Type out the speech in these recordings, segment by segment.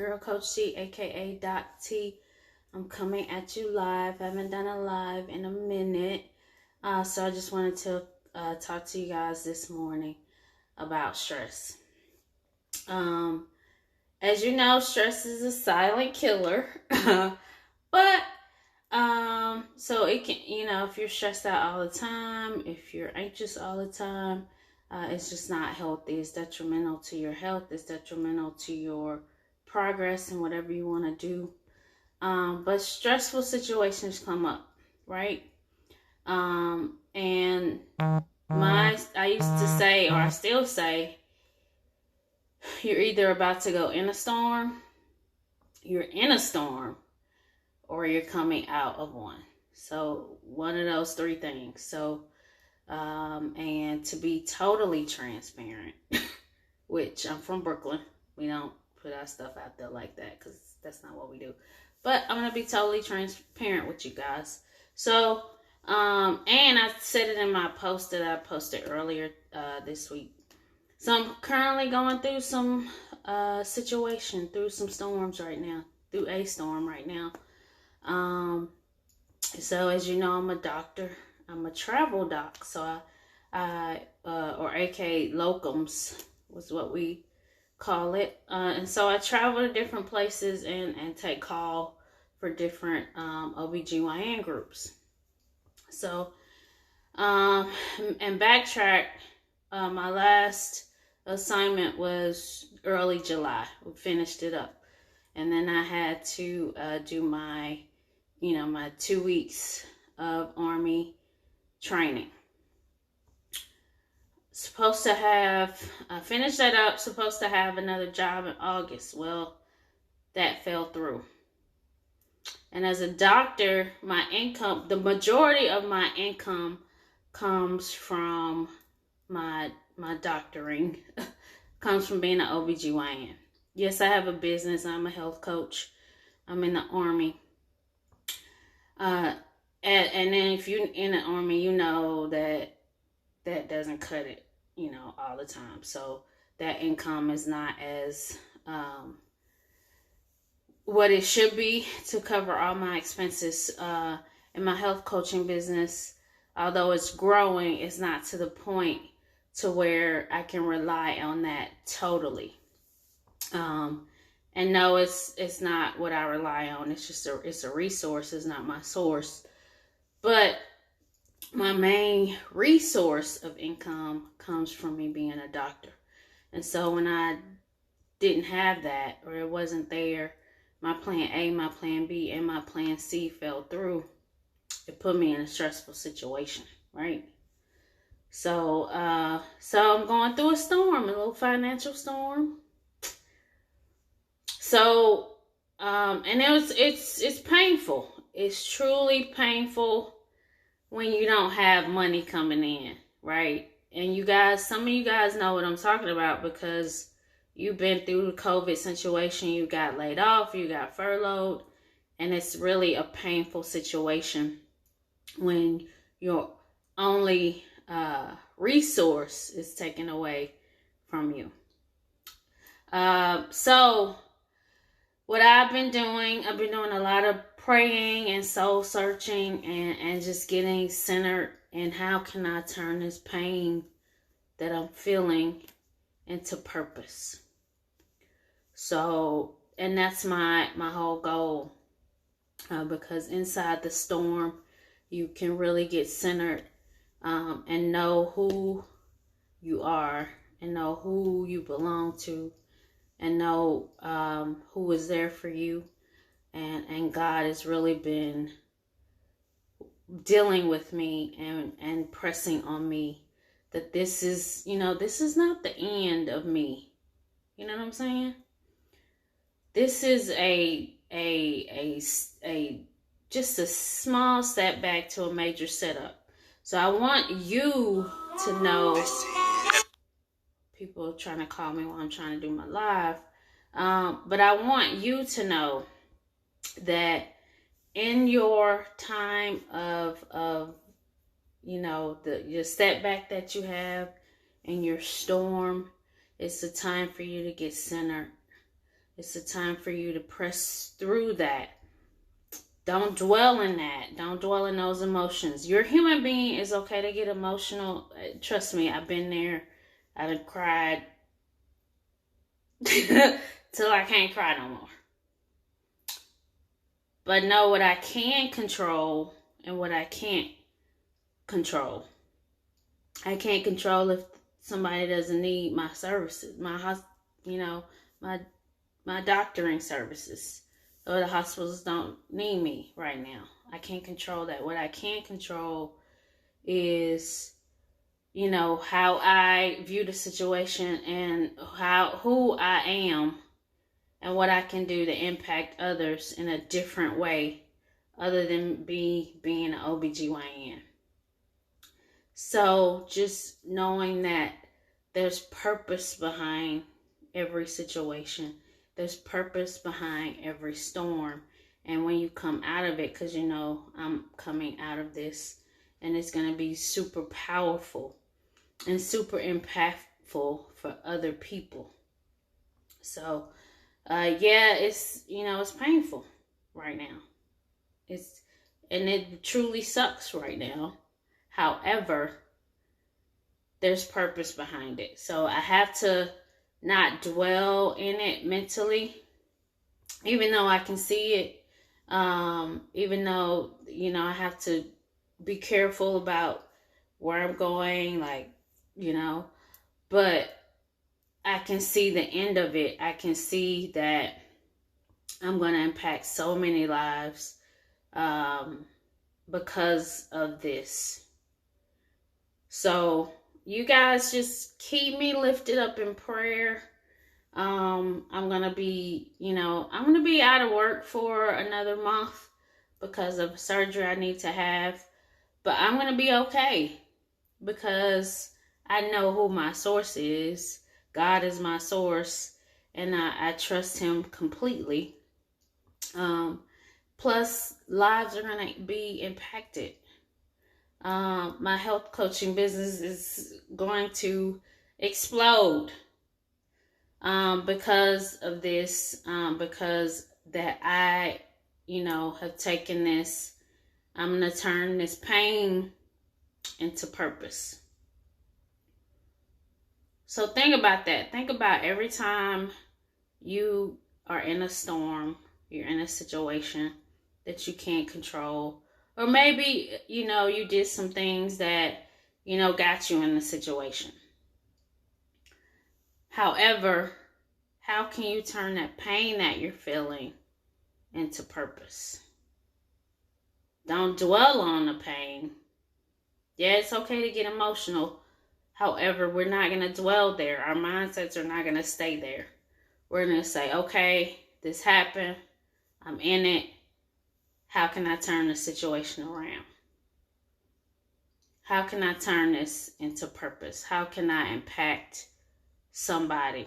girl, Coach T, aka Doc T. I'm coming at you live. I haven't done a live in a minute. So I just wanted to talk to you guys this morning about stress. As you know, stress is a silent killer. But so it can, if you're stressed out all the time, if you're anxious all the time, it's just not healthy. It's detrimental to your health. It's detrimental to your progress and whatever you want to do. But stressful situations come up, right? And I used to say, or I still say, you're either about to go in a storm, you're in a storm, or you're coming out of one. So one of those three things. So, and to be totally transparent, which I'm from Brooklyn. We don't put our stuff out there like that because that's not what we do. But I'm going to be totally transparent with you guys. So, and I said it in my post that I posted earlier this week. So I'm currently going through some situation, through some storms right now, through a storm right now. So as you know, I'm a doctor. I'm a travel doc. So or aka locums was what we call it. And so I travel to different places and take call for different OBGYN groups. So, and backtrack, my last assignment was early July. We finished it up. And then I had to do my 2 weeks of Army training. Supposed to have finished that up, supposed to have another job in August. Well, that fell through. And as a doctor, my income, the majority of my income comes from my doctoring, comes from being an OBGYN. Yes, I have a business. I'm a health coach. I'm in the Army. And then if you're in the Army, you know that doesn't cut it, all the time. So that income is not as what it should be to cover all my expenses. In my health coaching business, although it's growing, it's not to the point to where I can rely on that totally. And no, it's not what I rely on. It's just it's a resource. It's not my source. But my main resource of income comes from me being a doctor. And so when I didn't have that, or it wasn't there, my plan A, my plan B, and my plan C fell through. It put me in a stressful situation, right? So, so I'm going through a storm, a little financial storm. So, and it's painful. It's truly painful when you don't have money coming in, right? And you guys, some of you guys know what I'm talking about because you've been through the COVID situation. You got laid off, you got furloughed, and it's really a painful situation when your only resource is taken away from you. So what I've been doing a lot of praying and soul searching and just getting centered in how can I turn this pain that I'm feeling into purpose. So, and that's my whole goal, because inside the storm, you can really get centered and know who you are and know who you belong to and know who is there for you. And God has really been dealing with me and pressing on me that this is, this is not the end of me. You know what I'm saying? This is just a small step back to a major setup. So I want you to know. People are trying to call me while I'm trying to do my live. But I want you to know that in your time of your setback that you have and your storm, it's a time for you to get centered. It's a time for you to press through that. Don't dwell in that. Don't dwell in those emotions. You're a human being. It's okay to get emotional. Trust me, I've been there. I've cried till I can't cry no more. But know what I can control and what I can't control. I can't control if somebody doesn't need my services, my doctoring services, or the hospitals don't need me right now. I can't control that. What I can control is, how I view the situation and who I am and what I can do to impact others in a different way other than being an OBGYN. So just knowing that there's purpose behind every situation. There's purpose behind every storm. And when you come out of it, because I'm coming out of this, and it's going to be super powerful and super impactful for other people. So, it's painful right now. And it truly sucks right now. However, there's purpose behind it. So I have to not dwell in it mentally, even though I can see it. Even though, I have to be careful about where I'm going, but I can see the end of it. I can see that I'm going to impact so many lives because of this. So you guys just keep me lifted up in prayer. I'm going to be out of work for another month because of surgery I need to have. But I'm going to be okay because I know who my source is. God is my source, and I trust him completely. Plus, lives are going to be impacted. My health coaching business is going to explode because of this, because that I, have taken this. I'm going to turn this pain into purpose. So think about that. Think about every time you are in a storm, you're in a situation that you can't control. Or maybe, you did some things that, got you in the situation. However, how can you turn that pain that you're feeling into purpose? Don't dwell on the pain. Yeah, it's okay to get emotional. However, we're not going to dwell there. Our mindsets are not going to stay there. We're going to say, okay, this happened. I'm in it. How can I turn the situation around? How can I turn this into purpose? How can I impact somebody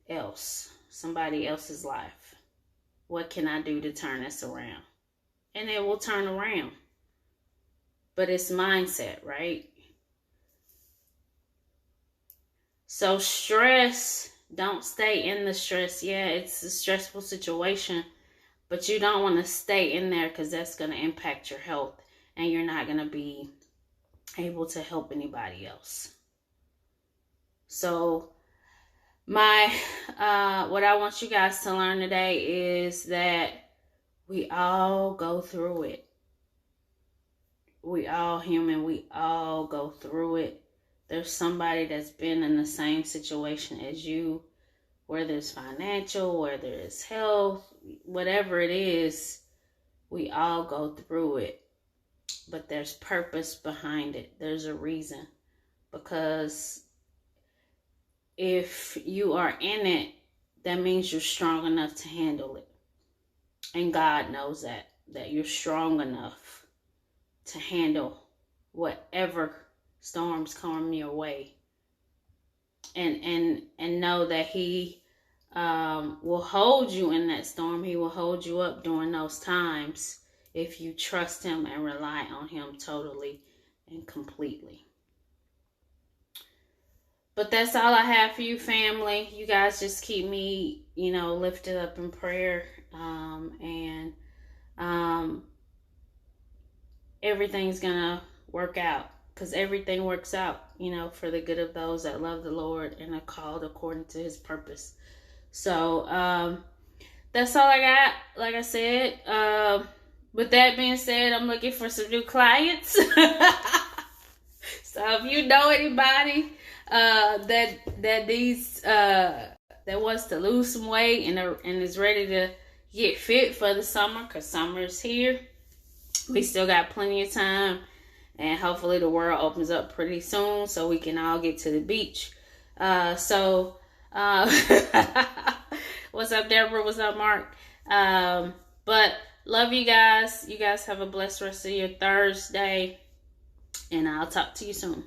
else, somebody else's life? What can I do to turn this around? And it will turn around. But it's mindset, right? So stress, don't stay in the stress. Yeah, it's a stressful situation. But you don't want to stay in there because that's going to impact your health. And you're not going to be able to help anybody else. So what I want you guys to learn today is that we all go through it. We all human. We all go through it. There's somebody that's been in the same situation as you, whether it's financial, whether it's health, whatever it is, we all go through it. But there's purpose behind it. There's a reason. Because if you are in it, that means you're strong enough to handle it. And God knows that you're strong enough to handle whatever storms come your way. And know that he will hold you in that storm. He will hold you up during those times if you trust him and rely on him totally and completely. But that's all I have for you, family. You guys just keep me, lifted up in prayer. And everything's going to work out. Because everything works out, for the good of those that love the Lord and are called according to his purpose. So, that's all I got. Like I said, with that being said, I'm looking for some new clients. So if you know anybody that needs that wants to lose some weight and is ready to get fit for the summer, because summer is here, we still got plenty of time, and hopefully the world opens up pretty soon so we can all get to the beach. What's up, Deborah? What's up, Mark? But love you guys. You guys have a blessed rest of your Thursday, and I'll talk to you soon.